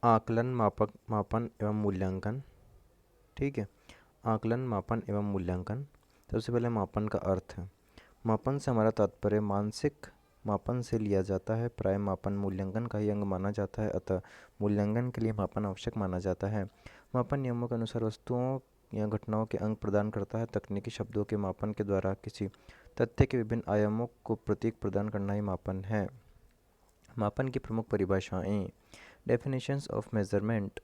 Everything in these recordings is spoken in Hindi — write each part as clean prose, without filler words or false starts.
आकलन, मापन एवं मूल्यांकन। ठीक है, आकलन, मापन एवं मूल्यांकन। सबसे पहले मापन का अर्थ है। मापन से हमारा तात्पर्य मानसिक मापन से लिया जाता है। प्राय मापन मूल्यांकन का ही अंग माना जाता है, अतः मूल्यांकन के लिए मापन आवश्यक माना जाता है। मापन नियमों के अनुसार वस्तुओं या घटनाओं के अंक प्रदान करता है। तकनीकी शब्दों के मापन के द्वारा किसी तथ्य के विभिन्न आयामों को प्रतीक प्रदान करना ही मापन है। मापन की प्रमुख परिभाषाएं। Definitions of measurement.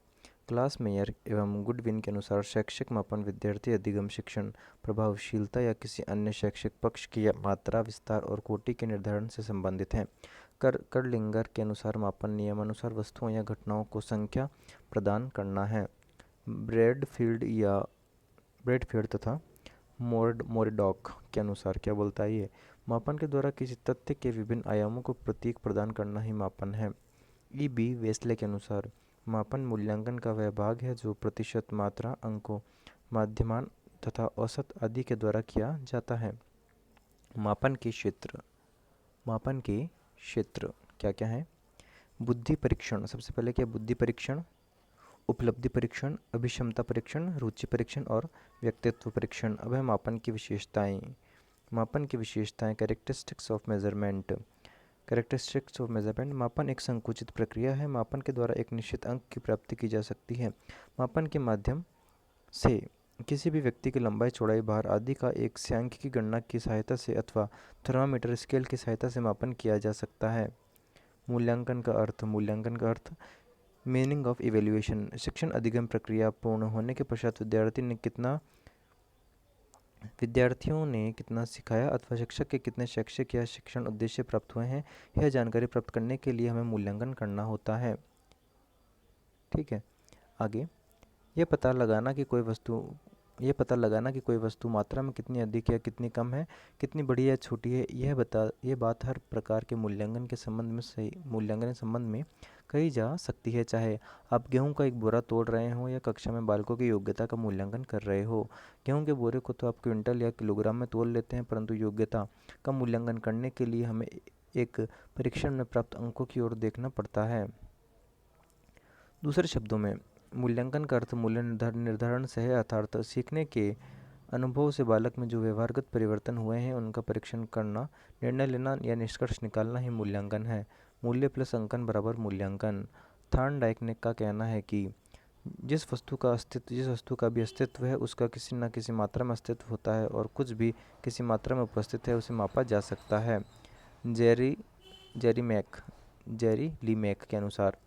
Class mayor एवं गुडविन के अनुसार शैक्षिक मापन विद्यार्थी अधिगम, शिक्षण प्रभावशीलता या किसी अन्य शैक्षिक पक्ष की मात्रा, विस्तार और कोटि के निर्धारण से संबंधित हैं। कर्लिंगर के अनुसार मापन नियमानुसार वस्तुओं या घटनाओं को संख्या प्रदान करना है। ब्रेडफील्ड तथा मोरडॉक के अनुसार क्या बोलता है ये? मापन के द्वारा किसी तथ्य के विभिन्न आयामों को प्रतीक प्रदान करना ही मापन है। बी वेस्ले के अनुसार मापन मूल्यांकन का वह भाग है जो प्रतिशत, मात्रा, अंकों, माध्यमान तथा औसत आदि के द्वारा किया जाता है। मापन के क्षेत्र। मापन के क्षेत्र क्या क्या है? बुद्धि परीक्षण। सबसे पहले क्या? बुद्धि परीक्षण, उपलब्धि परीक्षण, अभिक्षमता परीक्षण, रुचि परीक्षण और व्यक्तित्व परीक्षण। अब है मापन की विशेषताएं। मापन की विशेषताएं। Characteristics of measurement. Characteristics of measurement. मापन एक संकुचित प्रक्रिया है। मापन के द्वारा एक निश्चित अंक की प्राप्ति की जा सकती है। मापन के माध्यम से किसी भी व्यक्ति की लंबाई, चौड़ाई, भार आदि का एक सांख्यिकी गणना की सहायता से अथवा थर्मामीटर स्केल की सहायता से मापन किया जा सकता है। मूल्यांकन का अर्थ। मूल्यांकन का अर्थ मीनिंग ऑफ इवेल्युएशन। शिक्षण अधिगम प्रक्रिया पूर्ण होने के पश्चात विद्यार्थियों ने कितना सिखाया अथवा शिक्षक के कितने शैक्षिक या शिक्षण उद्देश्य प्राप्त हुए हैं, यह जानकारी प्राप्त करने के लिए हमें मूल्यांकन करना होता है। ठीक है, आगे यह पता लगाना कि कोई वस्तु मात्रा में कितनी अधिक या कितनी कम है, कितनी बड़ी या छोटी है, यह बात हर प्रकार के मूल्यांकन के संबंध में कही जा सकती है। चाहे आप गेहूं का एक बोरा तोड़ रहे हो या कक्षा में बालकों की योग्यता का मूल्यांकन कर रहे हो। गेहूं के बोरे को तो आप क्विंटल या किलोग्राम में तोल लेते हैं, परंतु योग्यता का मूल्यांकन करने के लिए हमें एक परीक्षण में प्राप्त अंकों की ओर देखना पड़ता है। दूसरे शब्दों में मूल्यांकन का अर्थ मूल्य निर्धारण से है, अर्थात सीखने के अनुभव से बालक में जो व्यवहारगत परिवर्तन हुए हैं उनका परीक्षण करना, निर्णय लेना या निष्कर्ष निकालना ही मूल्यांकन है। मूल्य प्लस अंकन बराबर मूल्यांकन। थॉर्नडाइक ने का कहना है कि जिस वस्तु का भी अस्तित्व है उसका किसी न किसी मात्रा में अस्तित्व होता है और कुछ भी किसी मात्रा में उपस्थित है उसे मापा जा सकता है। जेरी ली मैक के अनुसार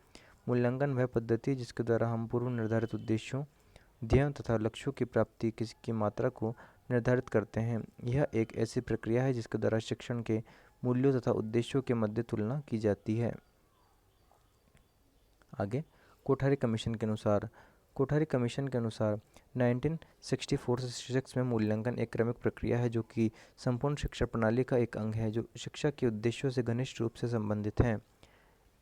मूल्यांकन वह पद्धति जिसके द्वारा हम पूर्व निर्धारित उद्देश्यों, ध्येयों तथा लक्ष्यों की प्राप्ति की मात्रा को निर्धारित करते हैं। यह एक ऐसी प्रक्रिया है जिसके द्वारा शिक्षण के मूल्यों तथा उद्देश्यों के मध्य तुलना की जाती है। आगे कोठारी कमीशन के अनुसार 1964 में मूल्यांकन एक क्रमिक प्रक्रिया है जो कि संपूर्ण शिक्षा प्रणाली का एक अंग है, जो शिक्षा के उद्देश्यों से घनिष्ठ रूप से संबंधित है।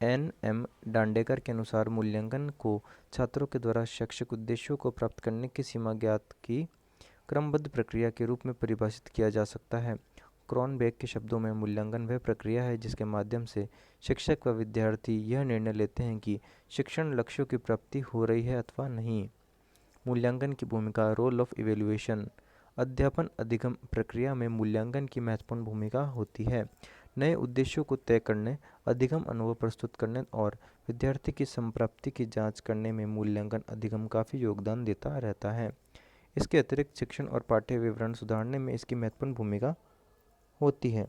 एन.एम. डांडेकर के अनुसार मूल्यांकन को छात्रों के द्वारा शैक्षिक उद्देश्यों को प्राप्त करने की सीमा ज्ञात की क्रमबद्ध प्रक्रिया के रूप में परिभाषित किया जा सकता है। क्रॉनबेक के शब्दों में मूल्यांकन वह प्रक्रिया है जिसके माध्यम से शिक्षक व विद्यार्थी यह निर्णय लेते हैं कि शिक्षण लक्ष्यों की प्राप्ति हो रही है अथवा नहीं। मूल्यांकन की भूमिका। Role of evaluation. अध्यापन अधिगम प्रक्रिया में मूल्यांकन की महत्वपूर्ण भूमिका होती है। नए उद्देश्यों को तय करने, अधिगम अनुभव प्रस्तुत करने और विद्यार्थी की संप्राप्ति की जांच करने में मूल्यांकन अधिगम काफ़ी योगदान देता रहता है। इसके अतिरिक्त शिक्षण और पाठ्य विवरण सुधारने में इसकी महत्वपूर्ण भूमिका होती है।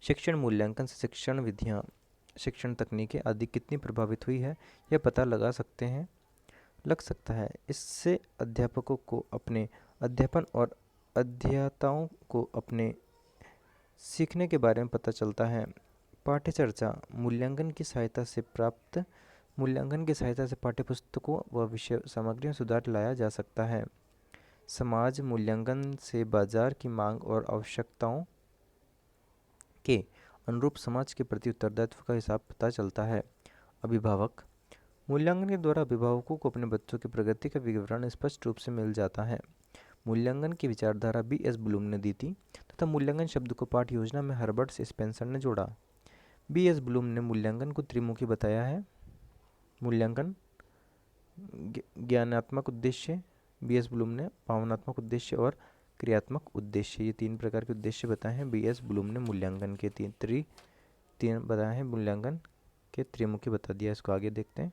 शिक्षण मूल्यांकन से शिक्षण विधियाँ, शिक्षण तकनीकें आदि कितनी प्रभावित हुई है यह पता लग सकता है। इससे अध्यापकों को अपने अध्यापन और अध्येताओं को अपने सीखने के बारे में पता चलता है। पाठ्य चर्चा। मूल्यांकन की सहायता से पाठ्यपुस्तकों व विषय सामग्री में सुधार लाया जा सकता है। समाज। मूल्यांकन से बाजार की मांग और आवश्यकताओं के अनुरूप समाज के प्रति उत्तरदायित्व का हिसाब पता चलता है। अभिभावक। मूल्यांकन के द्वारा अभिभावकों को अपने बच्चों की प्रगति का विवरण स्पष्ट रूप से मिल जाता है। मूल्यांकन की विचारधारा बी.एस. ब्लूम ने दी थी तथा मूल्यांकन शब्द को पाठ योजना में हर्बर्ट स्पेंसर ने जोड़ा। बी.एस. ब्लूम ने मूल्यांकन को त्रिमुखी बताया है। मूल्यांकन ज्ञानात्मक उद्देश्य, बीएस ब्लूम ने भावनात्मक उद्देश्य और क्रियात्मक उद्देश्य, ये 3 प्रकार के उद्देश्य बताए हैं बीएस ब्लूम ने मूल्यांकन के। तीन बताए हैं मूल्यांकन के, त्रिमुखी बता दिया। इसको आगे देखते हैं।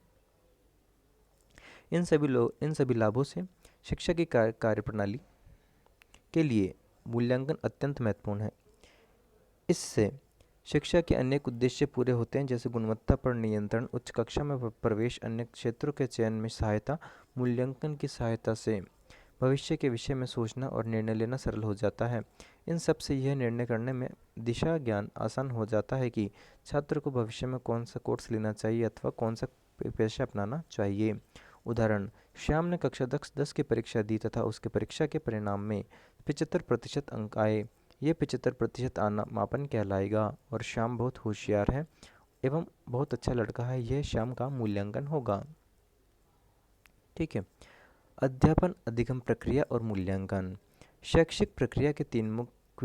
इन सभी लाभों से शिक्षा की कार्यप्रणाली के लिए मूल्यांकन अत्यंत महत्वपूर्ण है। इससे शिक्षा के अनेक उद्देश्य पूरे होते हैं, जैसे गुणवत्ता पर नियंत्रण, उच्च कक्षा में प्रवेश, अन्य क्षेत्रों के चयन में सहायता। मूल्यांकन की सहायता से भविष्य के विषय में सोचना और निर्णय लेना सरल हो जाता है। इन सब से यह निर्णय करने में दिशा ज्ञान आसान हो जाता है कि छात्र को भविष्य में कौन सा कोर्स लेना चाहिए अथवा कौन सा पेशा अपनाना चाहिए। उदाहरण, श्याम ने कक्षा 10 की परीक्षा दी तथा उसके परीक्षा के परिणाम में 75% अंक आए। ये 75% आना मापन कहलाएगा और श्याम बहुत होशियार है एवं बहुत अच्छा लड़का है, यह श्याम का मूल्यांकन होगा। ठीक है। अध्यापन, अधिगम प्रक्रिया और मूल्यांकन। शैक्षिक प्रक्रिया के 3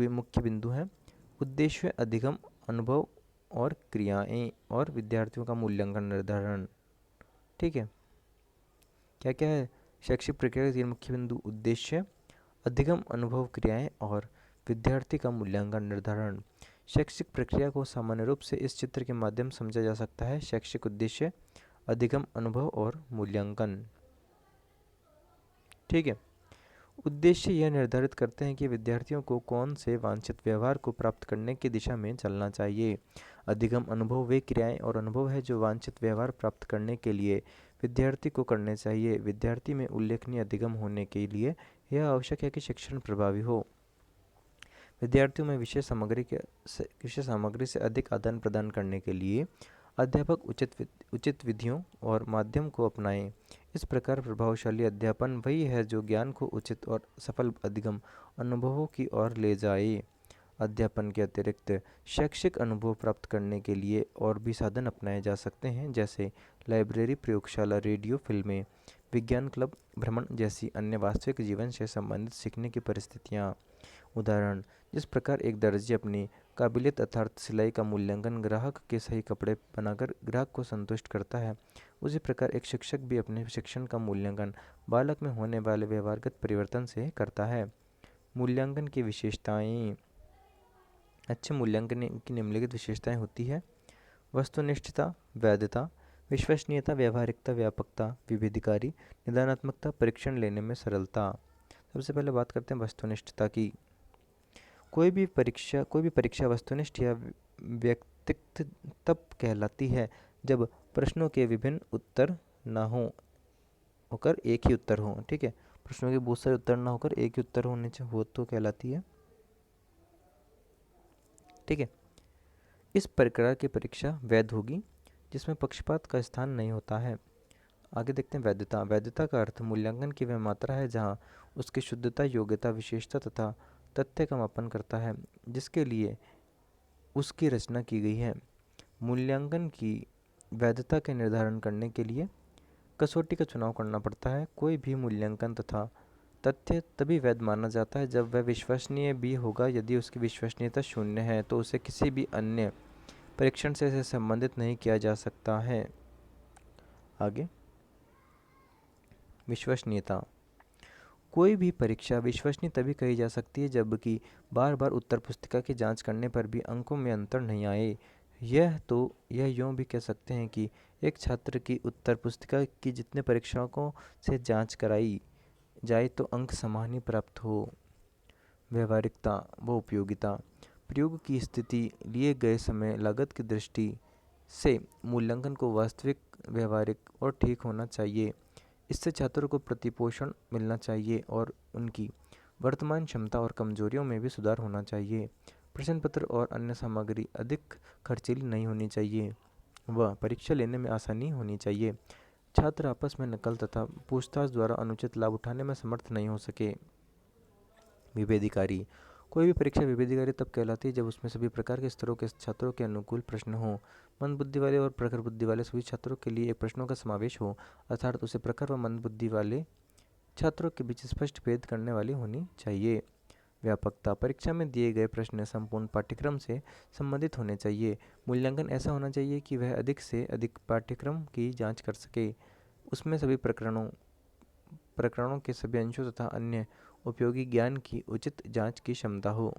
मुख्य बिंदु हैं: उद्देश्य, अधिगम, अनुभव और क्रियाएं, और विद्यार्थियों का मूल्यांकन निर्धारण। ठीक है। क्या क्या है शैक्षिक प्रक्रिया के 3 मुख्य बिंदु? उद्देश्य, अधिगम, अनुभव, क्रियाएं और विद्यार्थी का मूल्यांकन निर्धारण। शैक्षिक प्रक्रिया को सामान्य रूप से इस चित्र के माध्यम से समझा जा सकता है: शैक्षिक उद्देश्य, अधिगम, अनुभव और मूल्यांकन। ठीक है। उद्देश्य यह निर्धारित करते हैं कि विद्यार्थियों को कौन से वांछित व्यवहार को प्राप्त करने की दिशा में चलना चाहिए। अधिगम, अनुभव वे क्रियाएं और अनुभव है जो वांछित व्यवहार प्राप्त करने के लिए विद्यार्थी को करने चाहिए। विद्यार्थी में उल्लेखनीय अधिगम होने के लिए यह आवश्यक है कि शिक्षण प्रभावी हो। विद्यार्थियों में विषय सामग्री से अधिक आदान प्रदान करने के लिए अध्यापक उचित विधियों और माध्यम को अपनाएं। इस प्रकार प्रभावशाली अध्यापन वही है जो ज्ञान को उचित और सफल अधिगम अनुभवों की ओर ले जाए। अध्यापन के अतिरिक्त शैक्षिक अनुभव प्राप्त करने के लिए और भी साधन अपनाए जा सकते हैं, जैसे लाइब्रेरी, प्रयोगशाला, रेडियो, फिल्में, विज्ञान क्लब, भ्रमण जैसी अन्य वास्तविक जीवन से संबंधित सीखने की परिस्थितियाँ। उदाहरण, जिस प्रकार एक दर्जी अपनी काबिलियत अर्थात सिलाई का मूल्यांकन ग्राहक के सही कपड़े बनाकर ग्राहक को संतुष्ट करता है, उसी प्रकार एक शिक्षक भी अपने शिक्षण का मूल्यांकन बालक में होने वाले व्यवहारगत परिवर्तन से करता है। मूल्यांकन की विशेषताएं। अच्छे मूल्यांकन की निम्नलिखित विशेषताएं होती है: वस्तुनिष्ठता, वैधता, विश्वसनीयता, व्यावहारिकता, व्यापकता, विभेदकारी, निदानात्मकता, परीक्षण लेने में सरलता। सबसे पहले बात करते हैं वस्तुनिष्ठता की। कोई भी परीक्षा वस्तुनिष्ठ या व्यक्तिगत तब कहलाती है जब प्रश्नों के विभिन्न उत्तर ना होकर एक ही उत्तर हो। ठीक है। प्रश्नों के बहुत सारे उत्तर ना होकर एक ही उत्तर हो तो कहलाती है। ठीक है। इस प्रकार की परीक्षा वैध होगी जिसमें पक्षपात का स्थान नहीं होता है। आगे देखते हैं वैधता। वैधता का अर्थ मूल्यांकन की वह मात्रा है जहाँ उसकी शुद्धता, योग्यता, विशेषता तथा तथ्य का मापन करता है जिसके लिए उसकी रचना की गई है। मूल्यांकन की वैधता के निर्धारण करने के लिए कसौटी का चुनाव करना पड़ता है। कोई भी मूल्यांकन तथा तथ्य तभी वैध माना जाता है जब वह विश्वसनीय भी होगा। यदि उसकी विश्वसनीयता शून्य है तो उसे किसी भी अन्य परीक्षण से संबंधित नहीं किया जा सकता है। आगे, विश्वसनीयता। कोई भी परीक्षा विश्वसनीय तभी कही जा सकती है जबकि बार बार उत्तर पुस्तिका की जांच करने पर भी अंकों में अंतर नहीं आए। यह यूँ भी कह सकते हैं कि एक छात्र की उत्तर पुस्तिका की जितने परीक्षकों से जांच कराई जाए तो अंक समान ही प्राप्त हो। व्यवहारिकता व उपयोगिता। प्रयोग की स्थिति, लिए गए समय, लागत की दृष्टि से मूल्यांकन को वास्तविक, व्यवहारिक और ठीक होना चाहिए। इससे छात्रों को प्रतिपोषण मिलना चाहिए और उनकी वर्तमान क्षमता और कमजोरियों में भी सुधार होना चाहिए। प्रश्न पत्र और अन्य सामग्री अधिक खर्चीली नहीं होनी चाहिए व परीक्षा लेने में आसानी होनी चाहिए। छात्र आपस में नकल तथा पूछताछ द्वारा अनुचित लाभ उठाने में समर्थ नहीं हो सके। विभेदकारी। कोई भी परीक्षा विभेदकारी तब कहलाती है जब उसमें सभी प्रकार के स्तरों के छात्रों के अनुकूल प्रश्न हो। मंद बुद्धि वाले और प्रखर बुद्धि वाले सभी छात्रों के लिए एक प्रश्नों का समावेश हो, अर्थात उसे प्रखर व मंद बुद्धि वाले छात्रों के बीच स्पष्ट भेद करने वाली होनी चाहिए। व्यापकता, परीक्षा में दिए गए प्रश्न संपूर्ण पाठ्यक्रम से संबंधित होने चाहिए। मूल्यांकन ऐसा होना चाहिए कि वह अधिक से अधिक पाठ्यक्रम की जांच कर सके, उसमें सभी प्रकरणों के सभी अंशों तथा अन्य उपयोगी ज्ञान की उचित जांच की क्षमता हो।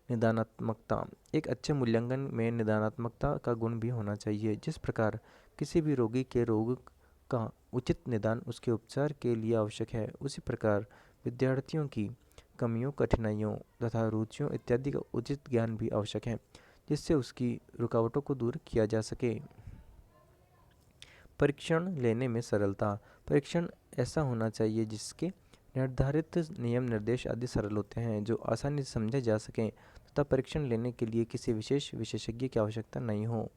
निदानात्मकता, एक अच्छे मूल्यांकन में निदानात्मकता का गुण भी होना चाहिए। जिस प्रकार किसी भी रोगी के रोग का उचित निदान उसके उपचार के लिए आवश्यक है, उसी प्रकार विद्यार्थियों की कमियों, कठिनाइयों तथा रुचियों इत्यादि का उचित ज्ञान भी आवश्यक है, जिससे उसकी रुकावटों को दूर किया जा सके। परीक्षण लेने में सरलता, परीक्षण ऐसा होना चाहिए जिसके निर्धारित नियम, निर्देश आदि सरल होते हैं, जो आसानी से समझे जा सकें तथा परीक्षण लेने के लिए किसी विशेष विशेषज्ञ की आवश्यकता नहीं हो।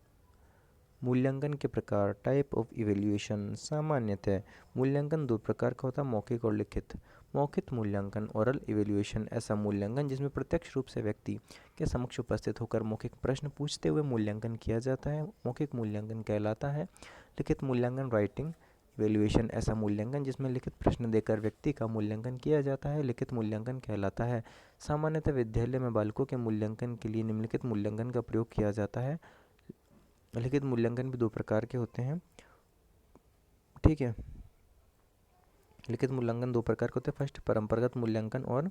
मूल्यांकन के प्रकार, टाइप ऑफ इवेल्युएशन, सामान्यतः मूल्यांकन दो प्रकार का होता है, मौखिक और लिखित। मौखिक मूल्यांकन, ओरल इवेल्युएशन, ऐसा मूल्यांकन जिसमें प्रत्यक्ष रूप से व्यक्ति के समक्ष उपस्थित होकर मौखिक प्रश्न पूछते हुए मूल्यांकन किया जाता है, मौखिक मूल्यांकन कहलाता है। लिखित मूल्यांकन, राइटिंग इवेल्युएशन, ऐसा मूल्यांकन जिसमें लिखित प्रश्न देकर व्यक्ति का मूल्यांकन किया जाता है, लिखित मूल्यांकन कहलाता है। सामान्यतः विद्यालय में बालकों के मूल्यांकन के लिए निम्नलिखित मूल्यांकन का प्रयोग किया जाता है। लिखित मूल्यांकन भी दो प्रकार के होते हैं, ठीक है। लिखित मूल्यांकन दो प्रकार के होते हैं, फर्स्ट परंपरागत मूल्यांकन और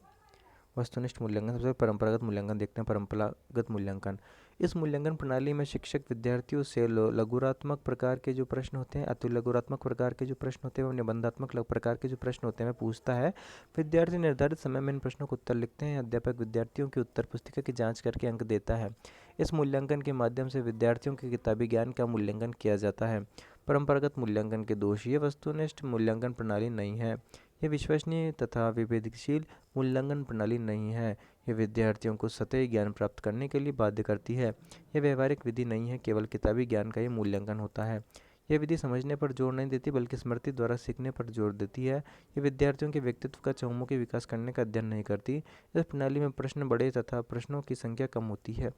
वस्तुनिष्ठ मूल्यांकन। सबसे परंपरागत मूल्यांकन देखते हैं। परंपरागत मूल्यांकन, इस मूल्यांकन प्रणाली में शिक्षक विद्यार्थियों से लघुरात्मक प्रकार के जो प्रश्न होते हैं, अति लघुरात्मक प्रकार के जो प्रश्न होते हैं और निबंधात्मक प्रकार के जो प्रश्न होते हैं वह पूछता है। विद्यार्थी निर्धारित समय में इन प्रश्नों को उत्तर लिखते हैं। अध्यापक विद्यार्थियों की उत्तर पुस्तिका की जाँच करके अंक देता है। इस मूल्यांकन के माध्यम से विद्यार्थियों के किताबी ज्ञान का मूल्यांकन किया जाता है। परंपरागत मूल्यांकन के दोष, ये वस्तुनिष्ठ मूल्यांकन प्रणाली नहीं है, यह विश्वसनीय तथा विभेदशील मूल्यांकन प्रणाली नहीं है। यह विद्यार्थियों को सतही ज्ञान प्राप्त करने के लिए बाध्य करती है। यह व्यवहारिक विधि नहीं है, केवल किताबी ज्ञान का ही मूल्यांकन होता है। यह विधि समझने पर जोर नहीं देती बल्कि स्मृति द्वारा सीखने पर जोर देती है। ये विद्यार्थियों के व्यक्तित्व का चहुमुखी विकास करने का अध्ययन नहीं करती। इस प्रणाली में प्रश्न बड़े तथा प्रश्नों की संख्या कम होती है।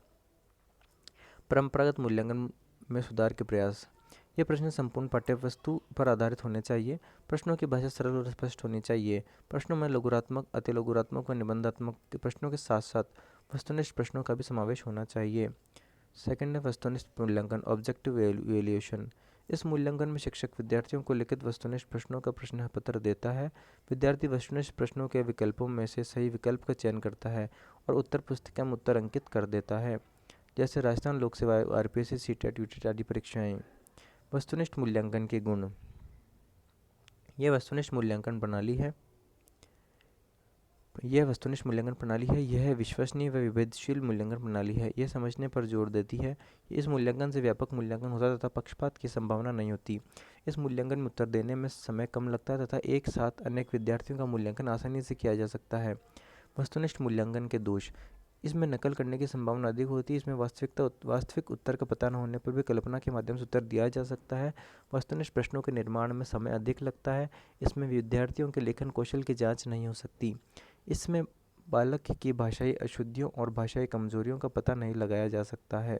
परंपरागत मूल्यांकन में सुधार के प्रयास, ये प्रश्न संपूर्ण पाठ्यवस्तु पर आधारित होने चाहिए। प्रश्नों की भाषा सरल और स्पष्ट होनी चाहिए। प्रश्नों में लघुरात्मक, अति लघुरात्मक व निबंधात्मक के प्रश्नों के साथ साथ वस्तुनिष्ठ प्रश्नों का भी समावेश होना चाहिए। सेकंड है वस्तुनिष्ठ मूल्यांकन, ऑब्जेक्टिव इवेल्युएशन। इस मूल्यांकन में शिक्षक विद्यार्थियों को लिखित वस्तुनिष्ठ प्रश्नों का प्रश्न पत्र देता है। विद्यार्थी वस्तुनिष्ठ प्रश्नों के विकल्पों में से सही विकल्प का चयन करता है और उत्तर पुस्तिका में उत्तर अंकित कर देता है, जैसे राजस्थान लोक सेवा आयोग, आरपीएससी, सीटेट, यूटेट आदि परीक्षाएं। वस्तुनिष्ठ मूल्यांकन के गुण, यह वस्तुनिष्ठ मूल्यांकन प्रणाली है यह विश्वसनीय व विभेदशील मूल्यांकन प्रणाली है। यह समझने पर जोर देती है। इस मूल्यांकन से व्यापक मूल्यांकन होता है तथा पक्षपात की संभावना नहीं होती। इस मूल्यांकन में उत्तर देने में समय कम लगता है तथा एक साथ अनेक विद्यार्थियों का मूल्यांकन आसानी से किया जा सकता है। वस्तुनिष्ठ मूल्यांकन के दोष, इसमें नकल करने की संभावना अधिक होती है। इसमें वास्तविक उत्तर का पता न होने पर भी कल्पना के माध्यम से उत्तर दिया जा सकता है। वस्तुनिष्ठ प्रश्नों के निर्माण में समय अधिक लगता है। इसमें विद्यार्थियों के लेखन कौशल की जांच नहीं हो सकती। इसमें बालक की भाषाई अशुद्धियों और भाषाई कमजोरियों का पता नहीं लगाया जा सकता है।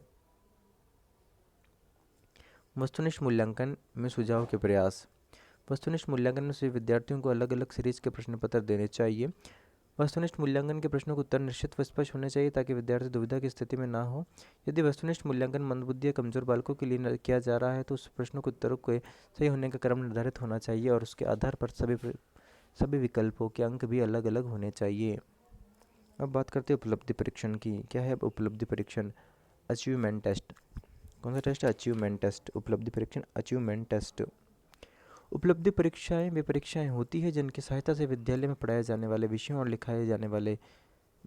वस्तुनिष्ठ मूल्यांकन में सुझाव के प्रयास, वस्तुनिष्ठ मूल्यांकन में सभी विद्यार्थियों को अलग अलग सीरीज के प्रश्न पत्र देने चाहिए। वस्तुनिष्ठ मूल्यांकन के प्रश्नों के उत्तर निश्चित व स्पष्ट होने चाहिए ताकि विद्यार्थी दुविधा की स्थिति में ना हो। यदि वस्तुनिष्ठ मूल्यांकन मंदबुद्धि या कमजोर बालकों के लिए किया जा रहा है तो उस प्रश्नों के उत्तरों के सही होने का क्रम निर्धारित होना चाहिए और उसके आधार पर सभी विकल्पों के अंक भी अलग अलग होने चाहिए। अब बात करते हैं उपलब्धि परीक्षण की। क्या है उपलब्धि परीक्षण? Achievement test. कौन सा टेस्ट है? Achievement test. उपलब्धि परीक्षण, अचीवमेंट टेस्ट। उपलब्धि परीक्षाएं वे परीक्षाएं होती है जिनकी सहायता से विद्यालय में पढ़ाए जाने वाले विषयों और लिखाए जाने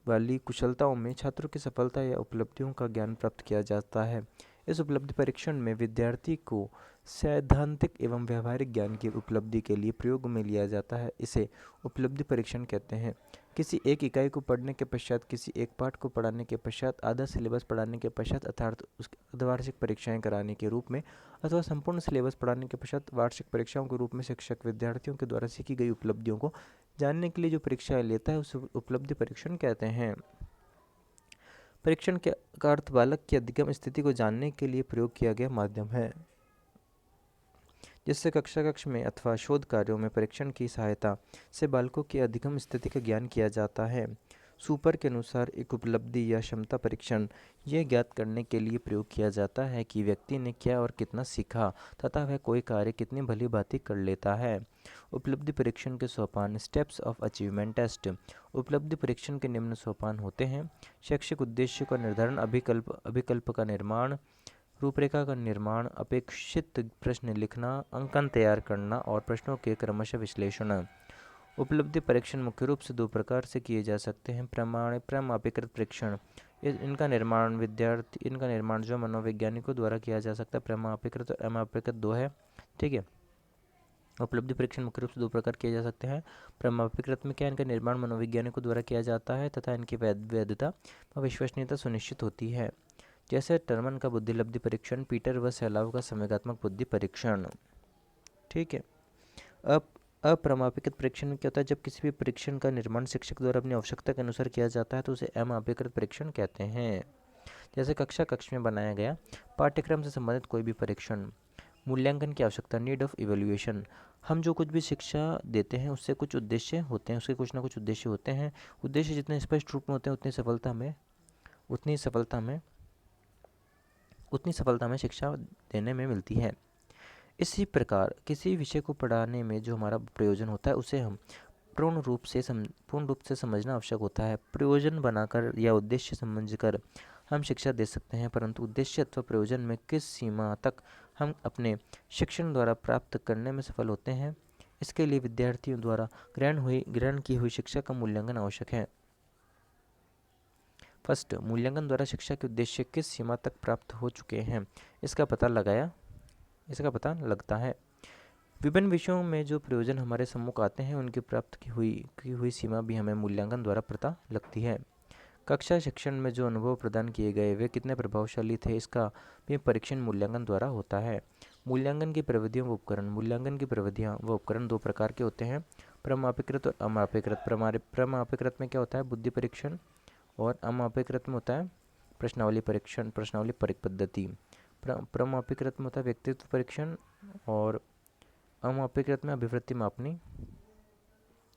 वाली कुशलताओं में छात्रों की सफलता या उपलब्धियों का ज्ञान प्राप्त किया जाता है। इस उपलब्धि परीक्षण में विद्यार्थी को सैद्धांतिक एवं व्यवहारिक ज्ञान की उपलब्धि के लिए प्रयोग में लिया जाता है। इसे उपलब्धि परीक्षण कहते हैं। किसी एक इकाई को पढ़ने के पश्चात, किसी एक पाठ को पढ़ाने के पश्चात, आधा सिलेबस पढ़ाने के पश्चात अर्थात उसकी अर्धवार्षिक परीक्षाएं कराने के रूप में अथवा संपूर्ण सिलेबस पढ़ाने के पश्चात वार्षिक परीक्षाओं के रूप में शिक्षक विद्यार्थियों के द्वारा सीखी गई उपलब्धियों को जानने के लिए जो परीक्षाएं लेता है उसे उपलब्धि परीक्षण कहते हैं। परीक्षण का अर्थ बालक की अधिगम स्थिति को जानने के लिए प्रयोग किया गया माध्यम है, जिससे कक्षा में अथवा शोध कार्यों में परीक्षण की सहायता से बालकों की अधिगम स्थिति का ज्ञान किया जाता है। सुपर के अनुसार एक उपलब्धि या क्षमता परीक्षण यह ज्ञात करने के लिए प्रयोग किया जाता है कि व्यक्ति ने क्या और कितना सीखा तथा वह कोई कार्य कितनी भली भांति कर लेता है। उपलब्धि परीक्षण के सोपान, स्टेप्स ऑफ अचीवमेंट टेस्ट। उपलब्धि परीक्षण के निम्न सोपान होते हैं: शैक्षिक उद्देश्य का निर्धारण, अभिकल्प का निर्माण, रूपरेखा का निर्माण, अपेक्षित प्रश्न लिखना, अंकन तैयार करना और प्रश्नों के क्रमशः विश्लेषण। उपलब्धि परीक्षण मुख्य रूप से दो प्रकार से किए जा सकते हैं: प्रमाणीकृत परीक्षण। इनका निर्माण जो मनोवैज्ञानिकों द्वारा किया जा सकता है, प्रमाणीकृत और अमापीकृत दो है। ठीक है। उपलब्धि परीक्षण मुख्य रूप से दो प्रकार किए जा सकते हैं। प्रमाणीकृत में क्या इनका निर्माण मनोवैज्ञानिकों द्वारा किया जाता है तथा इनकी वैधता व विश्वसनीयता सुनिश्चित होती है, जैसे टर्मन का बुद्धिलब्धि परीक्षण, पीटर व सेलाव का संवेगात्मक बुद्धि परीक्षण। ठीक है। अब अप्रमाणीकृत परीक्षण में क्या होता है? जब किसी भी परीक्षण का निर्माण शिक्षक द्वारा अपनी आवश्यकता के अनुसार किया जाता है तो उसे अमापीकृत परीक्षण कहते हैं। जैसे कक्ष में बनाया गया पाठ्यक्रम से संबंधित कोई भी परीक्षण। मूल्यांकन की आवश्यकता, नीड ऑफ इवेल्युएशन। हम जो कुछ भी शिक्षा देते हैं उससे कुछ उद्देश्य होते हैं, उसके कुछ ना कुछ उद्देश्य होते हैं। उद्देश्य जितने स्पष्ट रूप में होते हैं उतनी सफलता में शिक्षा देने में मिलती है। इसी प्रकार किसी विषय को पढ़ाने में जो हमारा प्रयोजन होता है उसे हम पूर्ण रूप से समझना आवश्यक होता है। प्रयोजन बनाकर या उद्देश्य समझकर हम शिक्षा दे सकते हैं, परंतु उद्देश्य अथवा प्रयोजन में किस सीमा तक हम अपने शिक्षण द्वारा प्राप्त करने में सफल होते हैं, इसके लिए विद्यार्थियों द्वारा ग्रहण की हुई शिक्षा का मूल्यांकन आवश्यक है। फर्स्ट, मूल्यांकन द्वारा शिक्षा के उद्देश्य किस सीमा तक प्राप्त हो चुके हैं इसका पता लगता है। विभिन्न विषयों में जो प्रयोजन हमारे सम्मुख आते हैं उनकी प्राप्त की हुई सीमा भी हमें मूल्यांकन द्वारा पता लगती है। कक्षा शिक्षण में जो अनुभव प्रदान किए गए वे कितने प्रभावशाली थे इसका भी परीक्षण मूल्यांकन द्वारा होता है। मूल्यांकन की प्रविधियाँ व उपकरण। मूल्यांकन की प्रविधियाँ व उपकरण दो प्रकार के होते हैं: प्रमापीकृत और अमापीकृत। प्रमापीकृत में क्या होता है? बुद्धि परीक्षण, और अमापीकृत में होता है प्रश्नावली पद्धति। प्रमापीकृत में होता है व्यक्तित्व परीक्षण और अमापीकृत में अभिवृत्ति मापनी।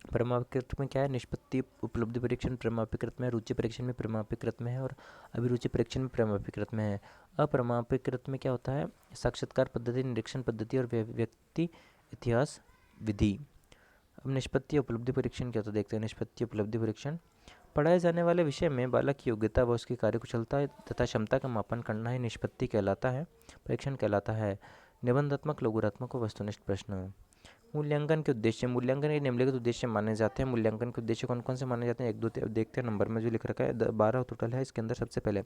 प्रमापीकृत में क्या है? निष्पत्ति उपलब्धि परीक्षण प्रमापीकृत में, रुचि परीक्षण में प्रमापीकृत में है और अभिरुचि परीक्षण में प्रमापीकृत में है। अप्रमापीकृत में क्या होता है? साक्षात्कार पद्धति, निरीक्षण पद्धति और व्यक्ति इतिहास विधि। अब निष्पत्ति उपलब्धि परीक्षण क्या होता है देखते हैं। निष्पत्ति उपलब्धि परीक्षण पढ़ाए जाने वाले विषय में बालक की योग्यता व उसकी कार्यकुशलता तथा क्षमता का मापन करना ही निष्पत्ति परीक्षण कहलाता है। निबंधात्मक, लघुरात्मक व वस्तुनिष्ठ प्रश्न। मूल्यांकन के उद्देश्य। मूल्यांकन के निम्नलिखित उद्देश्य माने जाते हैं। मूल्यांकन के उद्देश्य कौन कौन से माने जाते हैं? एक दो देखते हैं। नंबर में जो लिख रखा है 12 टोटल है। इसके अंदर सबसे पहले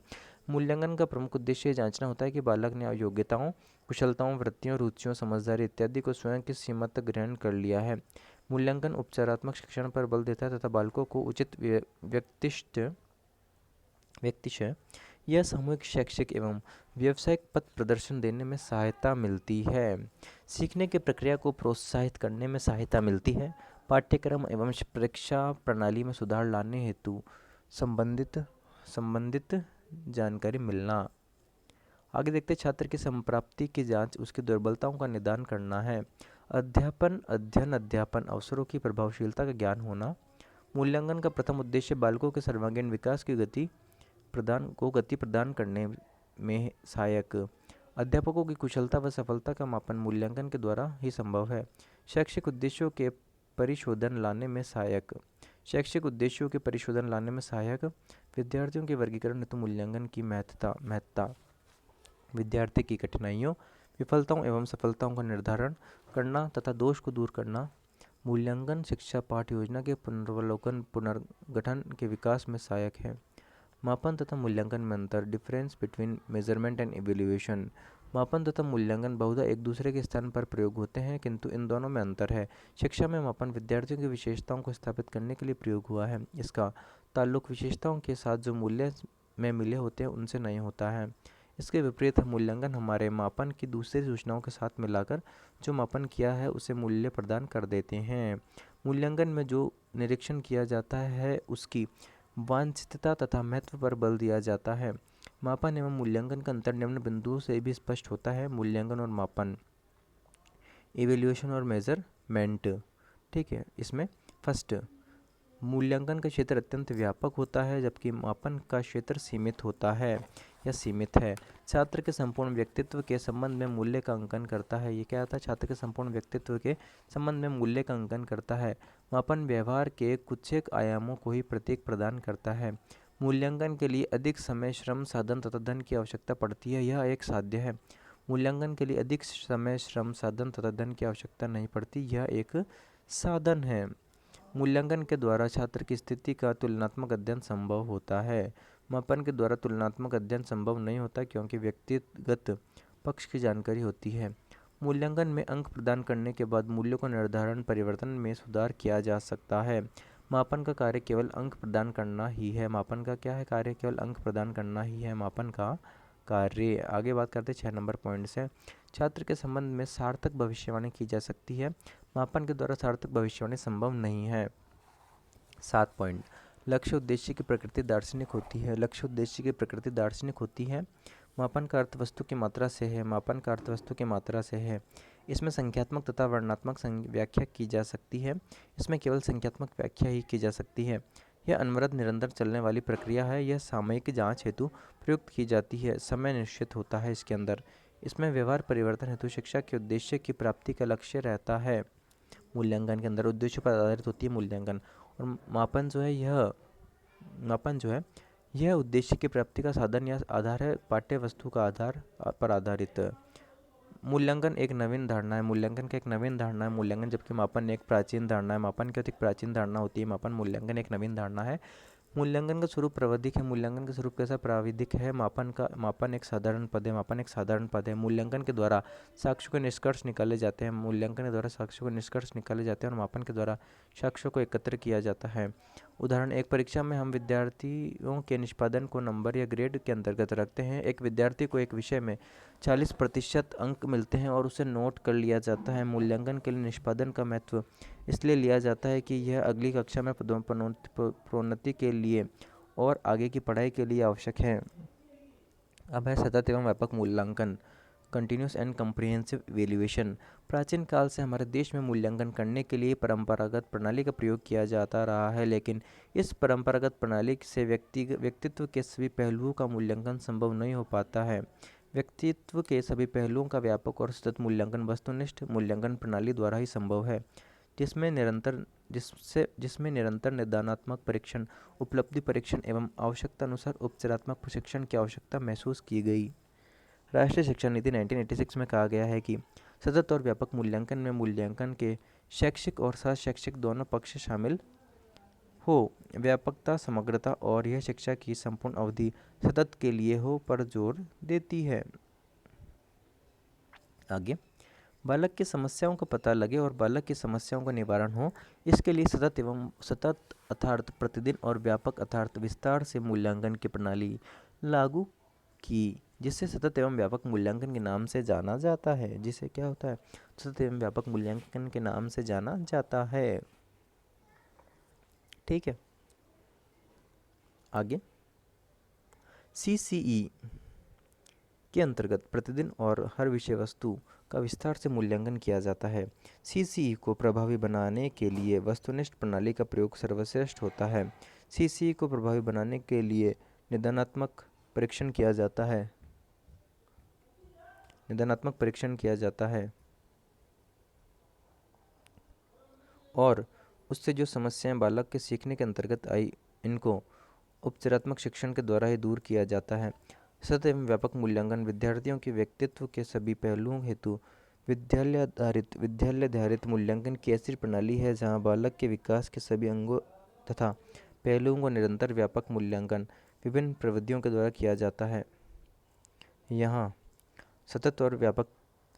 मूल्यांकन का प्रमुख उद्देश्य ये जांचना होता है कि बालक ने योग्यताओं, कुशलताओं, वृत्तियों, रुचियों, समझदारी इत्यादि को स्वयं किस सीमा तक ग्रहण कर लिया है। मूल्यांकन उपचारात्मक शिक्षण पर बल देता है तथा बालकों को उचित व्यक्तिशः यह सामूहिक शैक्षिक एवं व्यावसायिक पथ प्रदर्शन देने में सहायता मिलती है। सीखने की प्रक्रिया को प्रोत्साहित करने में सहायता मिलती है। पाठ्यक्रम एवं परीक्षा प्रणाली में सुधार लाने हेतु संबंधित जानकारी मिलना। आगे देखते छात्र की संप्राप्ति की जांच, उसकी दुर्बलताओं का निदान करना है। अध्ययन अवसरों की प्रभावशीलता का ज्ञान होना। मूल्यांकन का प्रथम उद्देश्य बालकों के सर्वांगीण विकास की गति प्रदान करने में सहायक। अध्यापकों की कुशलता व सफलता का मापन मूल्यांकन के द्वारा ही संभव है। शैक्षिक उद्देश्यों के परिशोधन लाने में सहायक। विद्यार्थियों के वर्गीकरण हेतु मूल्यांकन की महत्ता। विद्यार्थी की कठिनाइयों, विफलताओं एवं सफलताओं का निर्धारण करना तथा दोष को दूर करना। मूल्यांकन शिक्षा पाठ योजना के पुनर्गठन के विकास में सहायक है। मापन तथा मूल्यांकन में अंतर। Difference between measurement and evaluation. मापन तथा मूल्यांकन बहुधा एक दूसरे के स्थान पर प्रयोग होते हैं, किंतु इन दोनों में अंतर है। शिक्षा में मापन विद्यार्थियों की विशेषताओं को स्थापित करने के लिए प्रयोग हुआ है। इसका ताल्लुक विशेषताओं के साथ जो मूल्य में मिले होते हैं उनसे नहीं होता है। इसके विपरीत मूल्यांकन हमारे मापन की दूसरी सूचनाओं के साथ मिलाकर जो मापन किया है उसे मूल्य प्रदान कर देते हैं। मूल्यांकन में जो निरीक्षण किया जाता है उसकी वांछितता तथा महत्व पर बल दिया जाता है। मापन एवं मूल्यांकन का अंतर निम्न बिंदुओं से भी स्पष्ट होता है: मूल्यांकन और मापन, इवेल्युएशन और मेजरमेंट। ठीक है। इसमें फर्स्ट मूल्यांकन का क्षेत्र अत्यंत व्यापक होता है जबकि मापन का क्षेत्र सीमित होता है या सीमित है। छात्र के संपूर्ण व्यक्तित्व के संबंध में मूल्य का अंकन करता है। ये क्या होता है? छात्र के संपूर्ण व्यक्तित्व के संबंध में मूल्य का अंकन करता है। मापन व्यवहार के कुछ एक आयामों को ही प्रतीक प्रदान करता है। मूल्यांकन के लिए अधिक समय, श्रम, साधन तथा धन की आवश्यकता पड़ती है। यह एक साध्य है। मूल्यांकन के लिए अधिक समय, श्रम, साधन तथा धन की आवश्यकता नहीं पड़ती। यह एक साधन है। मूल्यांकन के द्वारा छात्र की स्थिति का तुलनात्मक अध्ययन संभव होता है। मापन के द्वारा तुलनात्मक अध्ययन संभव नहीं होता क्योंकि व्यक्तिगत पक्ष की जानकारी होती है। मूल्यांकन में अंक प्रदान करने के बाद मूल्यों को निर्धारण परिवर्तन में सुधार किया जा सकता है। मापन का कार्य केवल अंक प्रदान करना ही है। मापन का क्या है कार्य? केवल अंक प्रदान करना ही है मापन का कार्य। आगे बात करते हैं 6 नंबर पॉइंट से। छात्र के संबंध में सार्थक भविष्यवाणी की जा सकती है। मापन के द्वारा सार्थक भविष्यवाणी संभव नहीं है। 7 पॉइंट। लक्ष्य उद्देश्य की प्रकृति दार्शनिक होती है। लक्ष्य उद्देश्य की प्रकृति दार्शनिक होती है। मापन का अर्थ वस्तु की मात्रा से है। मापन का अर्थ वस्तु की मात्रा से है। इसमें संख्यात्मक तथा वर्णनात्मक व्याख्या की जा सकती है। इसमें केवल संख्यात्मक व्याख्या ही की जा सकती है। यह अनवरत निरंतर चलने वाली प्रक्रिया है। यह सामयिक जांच हेतु प्रयुक्त की जाती है। समय निश्चित होता है इसके अंदर। इसमें व्यवहार परिवर्तन हेतु शिक्षा के उद्देश्य की प्राप्ति का लक्ष्य रहता है। मूल्यांकन के अंदर उद्देश्य पर आधारित होती है मूल्यांकन। और मापन जो है यह उद्देश्य की प्राप्ति का साधन या आधार है। पाठ्य वस्तु का आधार पर आधारित। मूल्यांकन एक नवीन धारणा है। मूल्यांकन का एक नवीन धारणा है मूल्यांकन, जबकि मापन एक प्राचीन धारणा है। मापन की अधिक प्राचीन धारणा होती है। मापन मूल्यांकन एक नवीन धारणा है। मूल्यांकन का स्वरूप प्राविधिक है। मूल्यांकन का स्वरूप कैसा? प्राविधिक है। मापन एक साधारण पद है। मापन एक साधारण पद है। मूल्यांकन के द्वारा साक्ष्यों के निष्कर्ष निकाले जाते हैं। मूल्यांकन के द्वारा साक्ष्यों के निष्कर्ष निकाले जाते हैं और मापन के द्वारा साक्ष्यों को एकत्र किया जाता है। उदाहरण: एक परीक्षा में हम विद्यार्थियों के निष्पादन को नंबर या ग्रेड के अंतर्गत रखते हैं। एक विद्यार्थी को एक विषय में 40% अंक मिलते हैं और उसे नोट कर लिया जाता है। मूल्यांकन के लिए निष्पादन का महत्व इसलिए लिया जाता है कि यह अगली कक्षा में प्रोन्नति के लिए और आगे की पढ़ाई के लिए आवश्यक है। अब है सतत एवं व्यापक मूल्यांकन, कंटिन्यूस एंड कम्प्रिहेंसिव इवेल्युएशन। प्राचीन काल से हमारे देश में मूल्यांकन करने के लिए परंपरागत प्रणाली का प्रयोग किया जाता रहा है, लेकिन इस परंपरागत प्रणाली से व्यक्तित्व के सभी पहलुओं का मूल्यांकन संभव नहीं हो पाता है। व्यक्तित्व के सभी पहलुओं का व्यापक और सतत मूल्यांकन वस्तुनिष्ठ मूल्यांकन प्रणाली द्वारा ही संभव है, जिसमें निरंतर निदानात्मक परीक्षण, उपलब्धि परीक्षण एवं आवश्यकता अनुसार उपचारात्मक प्रशिक्षण की आवश्यकता महसूस की गई। राष्ट्रीय शिक्षा नीति 1986 में कहा गया है कि सतत और व्यापक मूल्यांकन में मूल्यांकन के शैक्षिक और सह शैक्षिक दोनों पक्ष शामिल हो। व्यापकता, समग्रता और यह शिक्षा की संपूर्ण अवधि सतत के लिए हो पर जोर देती है। आगे, बालक की समस्याओं का पता लगे और बालक की समस्याओं का निवारण हो, इसके लिए सतत अर्थात प्रतिदिन और व्यापक अर्थात विस्तार से मूल्यांकन की प्रणाली लागू की, जिसे सतत एवं व्यापक मूल्यांकन के नाम से जाना जाता है। जिसे क्या होता है? सतत एवं व्यापक मूल्यांकन के नाम से जाना जाता है। ठीक है, आगे CCE के अंतर्गत प्रतिदिन और हर विषय वस्तु का विस्तार से मूल्यांकन किया जाता है। CCE को प्रभावी बनाने के लिए वस्तुनिष्ठ प्रणाली का प्रयोग सर्वश्रेष्ठ होता है। CCE को प्रभावी बनाने के लिए निदानात्मक परीक्षण किया जाता है। निदानात्मक परीक्षण किया जाता है और उससे जो समस्याएं बालक के सीखने के अंतर्गत आई, इनको उपचारात्मक शिक्षण के द्वारा ही दूर किया जाता है। सतत एवं व्यापक मूल्यांकन विद्यार्थियों के व्यक्तित्व के सभी पहलुओं हेतु विद्यालय आधारित मूल्यांकन की ऐसी प्रणाली है जहां बालक के विकास के सभी अंगों तथा पहलुओं को निरंतर व्यापक मूल्यांकन विभिन्न प्रविधियों के द्वारा किया जाता है। यहाँ सतत और व्यापक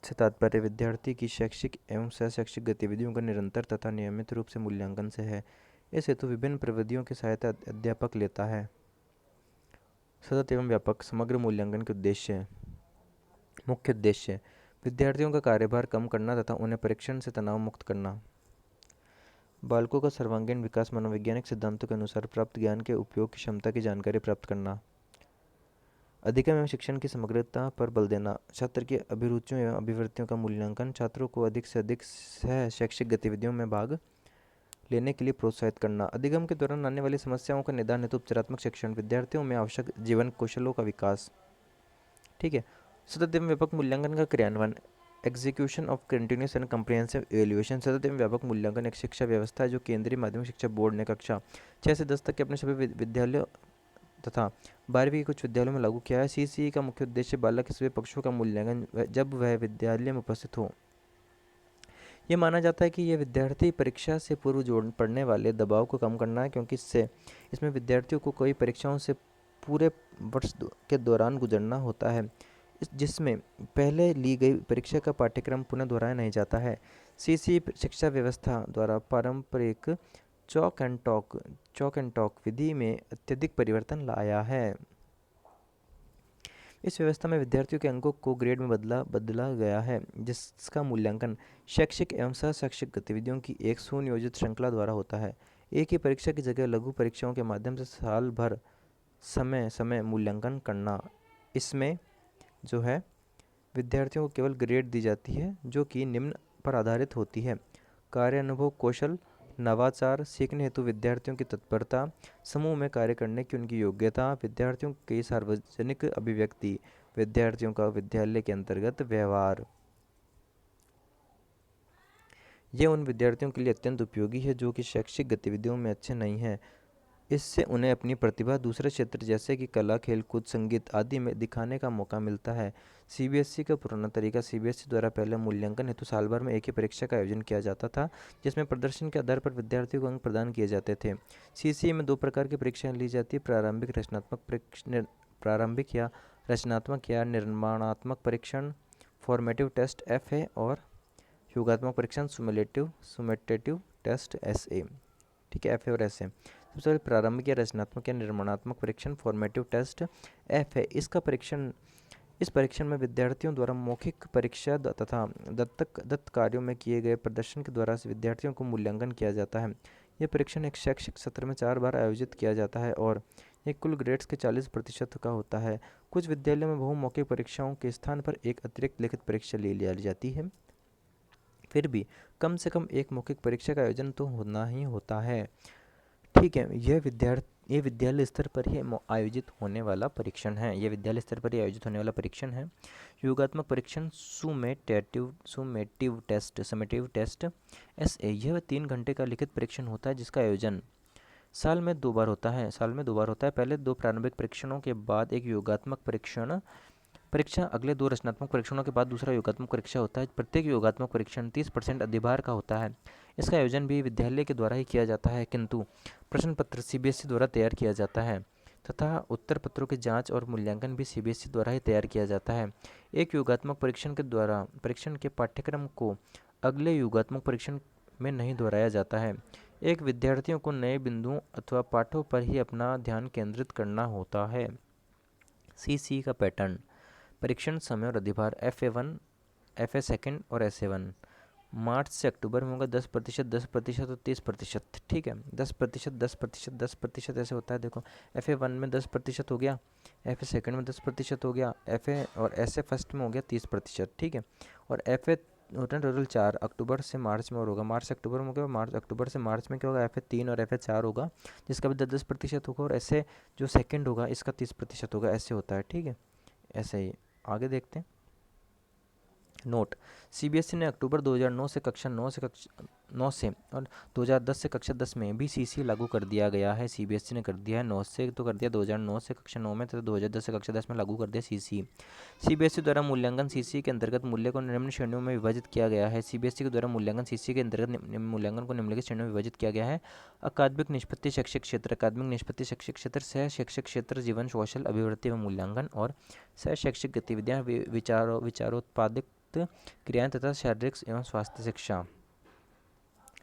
से तात्पर्य विद्यार्थी की शैक्षिक एवं सहशैक्षिक गतिविधियों का निरंतर तथा नियमित रूप से मूल्यांकन से है। इस हेतु विभिन्न प्रविधियों की सहायता अध्यापक लेता है। सतत एवं व्यापक समग्र मूल्यांकन के उद्देश्य, मुख्य उद्देश्य: विद्यार्थियों का कार्यभार कम करना तथा उन्हें परीक्षण से तनाव मुक्त करना। बालकों का सर्वांगीण विकास, मनोवैज्ञानिक सिद्धांतों के अनुसार प्राप्त ज्ञान के उपयोग की क्षमता की जानकारी प्राप्त करना। अधिगम एवं शिक्षण की समग्रता पर बल देना। छात्र की अभिरुचियों एवं अभिवृत्तियों का मूल्यांकन। छात्रों को अधिक से अधिक सह शैक्षिक गतिविधियों में भाग लेने के लिए प्रोत्साहित करना। अधिगम के दौरान आने वाली समस्याओं का निदान हेतु उपचारात्मक शिक्षण, विद्यार्थियों में आवश्यक जीवन कौशलों का विकास। ठीक है। सतत एवं व्यापक मूल्यांकन का क्रियान्वयन, execution of continuous and comprehensive evaluation. सतत एवं व्यापक मूल्यांकन एक शिक्षा व्यवस्था है जो केंद्रीय माध्यमिक शिक्षा बोर्ड ने कक्षा 6 से 10 तक के अपने सभी विद्यालयों तथा 12वीं के कुछ विद्यालयों में लागू किया है। सीसीई का मुख्य उद्देश्य बालक के सभी पक्षों का मूल्यांकन जब वह विद्यालय में उपस्थित हो। यह माना जाता है कि यह विद्यार्थी परीक्षा से पूर्व जोड़ पड़ने वाले दबाव को कम करना है, क्योंकि इसमें विद्यार्थियों को कई परीक्षाओं से पूरे वर्ष के दौरान गुजरना होता है, जिसमें पहले ली गई परीक्षा का पाठ्यक्रम पुनः दोहराया नहीं जाता है। सीसी शिक्षा व्यवस्था द्वारा पारंपरिक चॉक एंड टॉक विधि में अत्यधिक परिवर्तन लाया है। इस व्यवस्था में विद्यार्थियों के अंकों को ग्रेड में बदला गया है, जिसका मूल्यांकन शैक्षिक एवं सह-शैक्षिक गतिविधियों की एक सुनियोजित श्रृंखला द्वारा होता है। एक ही परीक्षा की जगह लघु परीक्षाओं के माध्यम से साल भर समय समय मूल्यांकन करना। इसमें जो है विद्यार्थियों को केवल ग्रेड दी जाती है जो कि निम्न पर आधारित होती है: कार्य अनुभव, कौशल, नवाचार, सीखने हेतु विद्यार्थियों की तत्परता, समूह में कार्य करने की उनकी योग्यता, विद्यार्थियों की सार्वजनिक अभिव्यक्ति, विद्यार्थियों का विद्यालय के अंतर्गत व्यवहार। यह उन विद्यार्थियों के लिए अत्यंत उपयोगी है जो कि शैक्षिक गतिविधियों में अच्छे नहीं हैं। इससे उन्हें अपनी प्रतिभा दूसरे क्षेत्र जैसे कि कला, खेलकूद, संगीत आदि में दिखाने का मौका मिलता है। सीबीएसई का पुराना तरीका, सीबीएसई द्वारा पहले मूल्यांकन हेतु साल भर में एक ही परीक्षा का आयोजन किया जाता था, जिसमें प्रदर्शन के आधार पर विद्यार्थियों को अंक प्रदान किए जाते थे। सीसीई में 2 प्रकार की परीक्षाएं ली जाती है: प्रारंभिक या निर्माणात्मक परीक्षण फॉर्मेटिव टेस्ट FA और योगात्मक परीक्षण सुमेटेटिव टेस्ट SA। ठीक है, FA और SA। सबसे पहले प्रारंभिक या रचनात्मक या निर्माणात्मक परीक्षण फॉर्मेटिव टेस्ट FA। इस परीक्षण में विद्यार्थियों द्वारा मौखिक परीक्षा तथा दत्त कार्यों में किए गए प्रदर्शन के द्वारा विद्यार्थियों को मूल्यांकन किया जाता है। यह परीक्षण एक शैक्षिक सत्र में 4 बार आयोजित किया जाता है और यह कुल ग्रेड्स के 40% का होता है। कुछ विद्यालयों में बहुमौखिक परीक्षाओं के स्थान पर एक अतिरिक्त लिखित परीक्षा ले ली जाती है। फिर भी कम से कम एक मौखिक परीक्षा का आयोजन तो होना ही होता है। ठीक है, ये विद्यालय स्तर पर ही आयोजित होने वाला परीक्षण है। योगात्मक परीक्षण सुमेटिव टेस्ट SA। यह 3 घंटे का लिखित परीक्षण होता है जिसका आयोजन साल में 2 बार होता है। पहले 2 प्रारंभिक परीक्षणों के बाद एक योगात्मक परीक्षा, अगले 2 रचनात्मक परीक्षणों के बाद दूसरा योगात्मक परीक्षा होता है। प्रत्येक योगात्मक परीक्षण 30% अधिभार का होता है। इसका आयोजन भी विद्यालय के द्वारा ही किया जाता है, किंतु प्रश्न पत्र सीबीएसई द्वारा तैयार किया जाता है तथा उत्तर पत्रों की जांच और मूल्यांकन भी सीबीएसई द्वारा ही तैयार किया जाता है। एक योगात्मक परीक्षण के पाठ्यक्रम को अगले योगात्मक परीक्षण में नहीं दोहराया जाता है। एक विद्यार्थियों को नए बिंदुओं अथवा पाठों पर ही अपना ध्यान केंद्रित करना होता है। सीसी का पैटर्न: परीक्षण समय और अधिभार FA1, FA सेकेंड और SA1 मार्च से अक्टूबर में होगा। 10% और 30%। ठीक है, 10% ऐसे होता है। देखो, FA1 में 10% हो गया, FA सेकेंड में 10% हो गया, FA और SA फर्स्ट में हो गया 30%। ठीक है, और FA टोटल 4 अक्टूबर से मार्च में और होगा। मार्च से अक्टूबर में होगा, अक्टूबर से मार्च में क्या होगा? FA3 और FA4 होगा, जिसका भी 10% होगा, और ऐसे जो सेकेंड होगा इसका 30% होगा। ऐसे होता है। ठीक है, ऐसे ही आगे देखते हैं। नोट: सीबीएसई ने अक्टूबर 2009 से कक्षा 9 से और 2010 से कक्षा 10 में भी सीसी लागू कर दिया गया है। सीबीएसई ने कर दिया है 9 से, तो कर दिया 2009 से कक्षा 9 में, तो 2010 से कक्षा 10 में लागू कर दिया सीसी। सीबीएसई द्वारा मूल्यांकन सीसी के अंतर्गत मूल्य को निम्न श्रेणियों में विभाजित किया गया है। सीबीएसई के द्वारा मूल्यांकन सीसी के अंतर्गत मूल्यांकन को निम्नलिखित श्रेणियों में विभाजित किया गया है: अकादमिक निष्पत्ति, शैक्षिक क्षेत्र, सह शैक्षिक क्षेत्र, जीवन कौशल अभिवृद्धि एवं मूल्यांकन, और सह शैक्षिक गतिविधियाँ, विचारोत्पादक क्रियाएं तथा शारीरिक एवं स्वास्थ्य शिक्षा।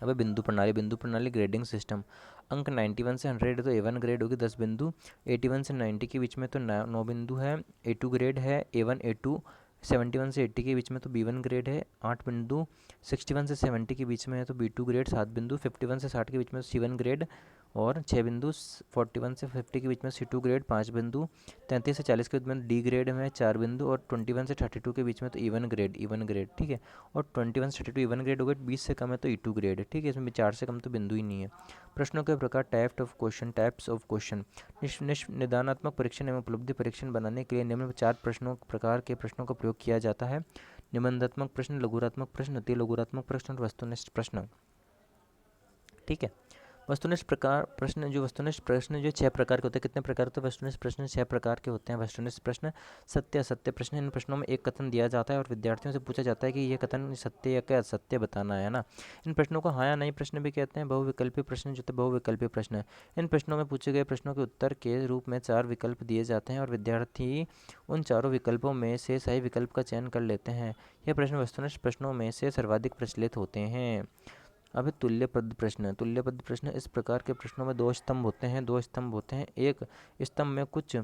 अब बिंदु प्रणाली ग्रेडिंग सिस्टम। अंक 91 से 100 तो A1 ग्रेड होगी, 10 बिंदु। 81 से 90 के बीच में तो 9 बिंदु है, A2 ग्रेड है, A1 A2 71 से 80 के बीच में तो B1 ग्रेड है, 8 बिंदु 61 से 70 के बीच में है तो B2 ग्रेड, 7 बिंदु 51 से 60 के बीच में C1 ग्रेड, और 6 बिंदु 41 से 50 के बीच में C2 ग्रेड, 5 बिंदु 33 से 40 के बीच में D ग्रेड में 4 बिंदु, और 21 से 32 के बीच में तो E1 ग्रेड, ठीक है। और 21 से 32 E1 ग्रेड हो गए, 20 से कम है तो E2 ग्रेड, ठीक है। इसमें 4 से कम तो बिंदु ही नहीं है। प्रश्नों के प्रकार, टाइप्स ऑफ क्वेश्चन। निदानात्मक परीक्षण एवं उपलब्धि परीक्षण बनाने के लिए निम्न 4 प्रकार के प्रश्नों का प्रयोग किया जाता है। निबंधात्मक प्रश्न, लघुरात्मक प्रश्न, अति लघुरात्मक प्रश्न और वस्तुनिष्ठ प्रश्न, ठीक है। वस्तुनिष्ठ प्रश्न जो 6 प्रकार के होते हैं। कितने प्रकार के वस्तुनिष्ठ प्रश्न? 6 प्रकार के होते हैं वस्तुनिष्ठ प्रश्न। सत्य असत्य प्रश्न, इन प्रश्नों में एक कथन दिया जाता है और विद्यार्थियों से पूछा जाता है कि यह कथन सत्य या क्या असत्य बताना है ना। इन प्रश्नों को हाँ या नहीं प्रश्न भी कहते हैं। बहुविकल्पी प्रश्न जो होते हैं बहुविकल्पी प्रश्न, इन प्रश्नों में पूछे गए प्रश्नों के उत्तर के रूप में 4 विकल्प दिए जाते हैं और विद्यार्थी उन चारों विकल्पों में से सही विकल्प का चयन कर लेते हैं। यह प्रश्न वस्तुनिष्ठ प्रश्नों में से सर्वाधिक प्रचलित होते हैं। अब तुल्य पद प्रश्न। इस प्रकार के प्रश्नों में दो स्तंभ होते हैं। एक स्तंभ में कुछ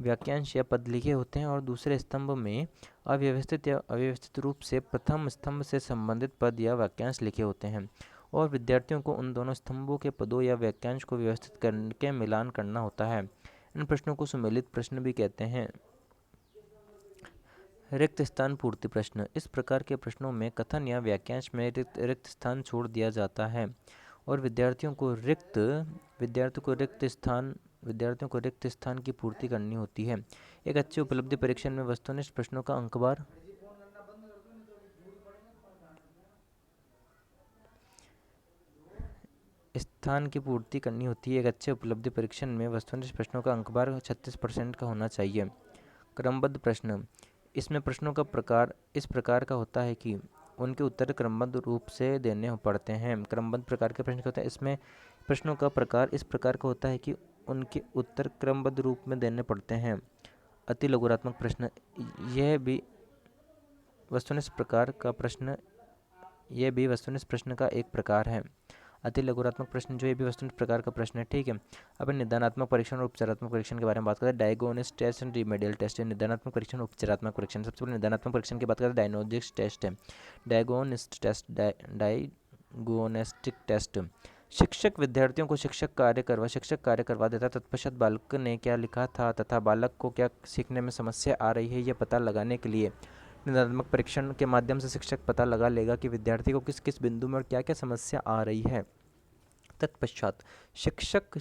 वाक्यांश या पद लिखे होते हैं और दूसरे स्तंभ में अव्यवस्थित या अव्यवस्थित रूप से प्रथम स्तंभ से संबंधित पद या वाक्यांश लिखे होते हैं और विद्यार्थियों को उन दोनों स्तंभों के पदों या वाक्यांश को व्यवस्थित करके मिलान करना होता है। इन प्रश्नों को सुमेलित प्रश्न भी कहते हैं। रिक्त स्थान पूर्ति प्रश्न। इस प्रकार के प्रश्नों में कथन या वाक्यांश में रिक्त स्थान छोड़ दिया जाता है और विद्यार्थियों को रिक्त स्थान की पूर्ति करनी होती है। एक अच्छी उपलब्धि परीक्षण में वस्तुनिष्ठ प्रश्नों का अंकबार स्थान की पूर्ति करनी होती है। एक अच्छे उपलब्धि परीक्षण में वस्तुनिष्ठ प्रश्नों का अंकबार 36% का होना चाहिए। क्रमबद्ध प्रश्न। इसमें प्रश्नों का प्रकार इस प्रकार का होता है कि उनके उत्तर क्रमबद्ध रूप से देने पड़ते हैं। क्रमबद्ध प्रकार के प्रश्न क्या होता है? इसमें प्रश्नों का प्रकार इस प्रकार का होता है कि उनके उत्तर क्रमबद्ध रूप में देने पड़ते हैं। अति लघुरात्मक प्रश्न। यह भी वस्तुनिष्ठ प्रश्न का एक प्रकार है। अति लघुरात्मक प्रश्न जो ये भी वस्तुनिष्ठ प्रकार का प्रश्न है, ठीक है। अब निदानात्मक परीक्षण और उपचारात्मक परीक्षण के बारे में बात करते हैं। Diagnostic test and remedial test. निदानात्मक परीक्षण और उपचारात्मक परीक्षण। सबसे पहले निदानात्मक परीक्षण की बात करते हैं। डायग्नोस्टिक टेस्ट है। Diagnostic test. शिक्षक विद्यार्थियों को शिक्षक कार्य करवा देता है। तत्पश्चात बालक ने क्या लिखा था तथा बालक को क्या सीखने में समस्या आ रही है, यह पता लगाने के लिए निदानात्मक परीक्षण के माध्यम से शिक्षक पता लगा लेगा कि विद्यार्थी को किस किस बिंदु में और क्या क्या समस्या आ रही है। तत्पश्चात शिक्षक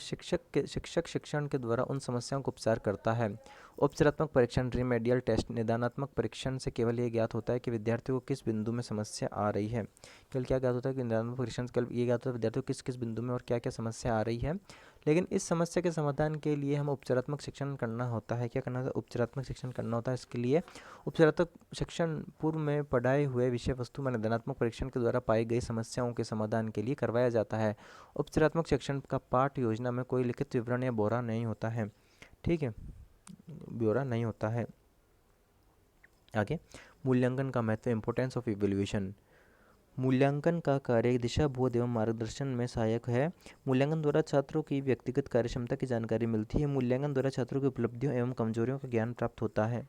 शिक्षण के द्वारा उन समस्याओं को उपचार करता है। उपचारात्मक परीक्षण रिमेडियल टेस्ट। निदानात्मक परीक्षण से केवल ये ज्ञात होता है कि विद्यार्थी को किस बिंदु में समस्या आ रही है। केवल क्या ज्ञात होता है कि निदानात्मक परीक्षण से केवल ये ज्ञात होता है विद्यार्थी को किस किस बिंदु में और क्या क्या समस्या आ रही है। लेकिन इस समस्या के समाधान के लिए हम उपचारात्मक शिक्षण करना होता है। क्या करना होता है? उपचारात्मक शिक्षण करना होता है। इसके लिए उपचारात्मक शिक्षण पूर्व में पढ़ाए हुए विषय वस्तु में निदानात्मक परीक्षण के द्वारा पाई गई समस्याओं के समाधान के लिए करवाया जाता है। उपचारात्मक शिक्षण का पाठ योजना में कोई लिखित विवरण या ब्यौरा नहीं होता है, ठीक है, ब्यौरा नहीं होता है। आगे, मूल्यांकन का महत्व, इंपॉर्टेंस ऑफ इवैल्यूएशन। मूल्यांकन का कार्य दिशा बोध एवं मार्गदर्शन में सहायक है। मूल्यांकन द्वारा छात्रों की व्यक्तिगत कार्यक्षमता की जानकारी मिलती है। मूल्यांकन द्वारा छात्रों की उपलब्धियों एवं कमजोरियों का ज्ञान प्राप्त होता है।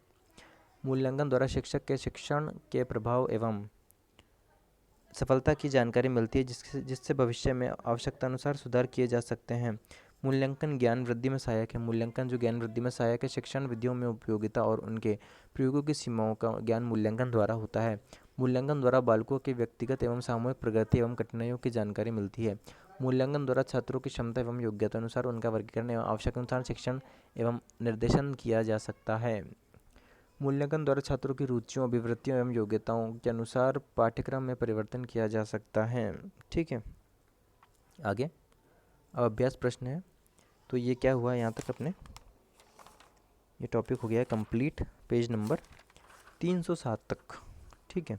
मूल्यांकन द्वारा शिक्षक के शिक्षण के प्रभाव एवं सफलता की जानकारी मिलती है जिससे भविष्य में आवश्यकता अनुसार सुधार किए जा सकते हैं। मूल्यांकन ज्ञान वृद्धि में सहायक है। मूल्यांकन जो ज्ञान वृद्धि में सहायक है, शिक्षण विधियों में उपयोगिता और उनके प्रयोगों की सीमाओं का ज्ञान मूल्यांकन द्वारा होता है। मूल्यांकन द्वारा बालकों की व्यक्तिगत एवं सामूहिक प्रगति एवं कठिनाइयों की जानकारी मिलती है। मूल्यांकन द्वारा छात्रों की क्षमता एवं योग्यता अनुसार उनका वर्गीकरण एवं आवश्यकता अनुसार शिक्षण एवं निर्देशन किया जा सकता है। मूल्यांकन द्वारा छात्रों की रुचियों, अभिवृत्तियों एवं योग्यताओं के अनुसार पाठ्यक्रम में परिवर्तन किया जा सकता है, ठीक है। आगे अब अभ्यास प्रश्न है। तो ये क्या हुआ यहाँ तक अपने ये टॉपिक हो गया है कंप्लीट, पेज नंबर 307 तक, ठीक है,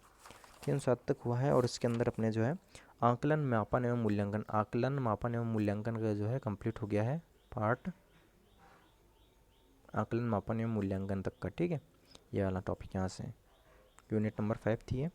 307 तक हुआ है। और इसके अंदर अपने जो है आकलन, मापन एवं मूल्यांकन का जो है कंप्लीट हो गया है पार्ट, आकलन, मापन एवं मूल्यांकन तक का, ठीक है। ये वाला टॉपिक यहाँ से यूनिट नंबर 5 थी ये।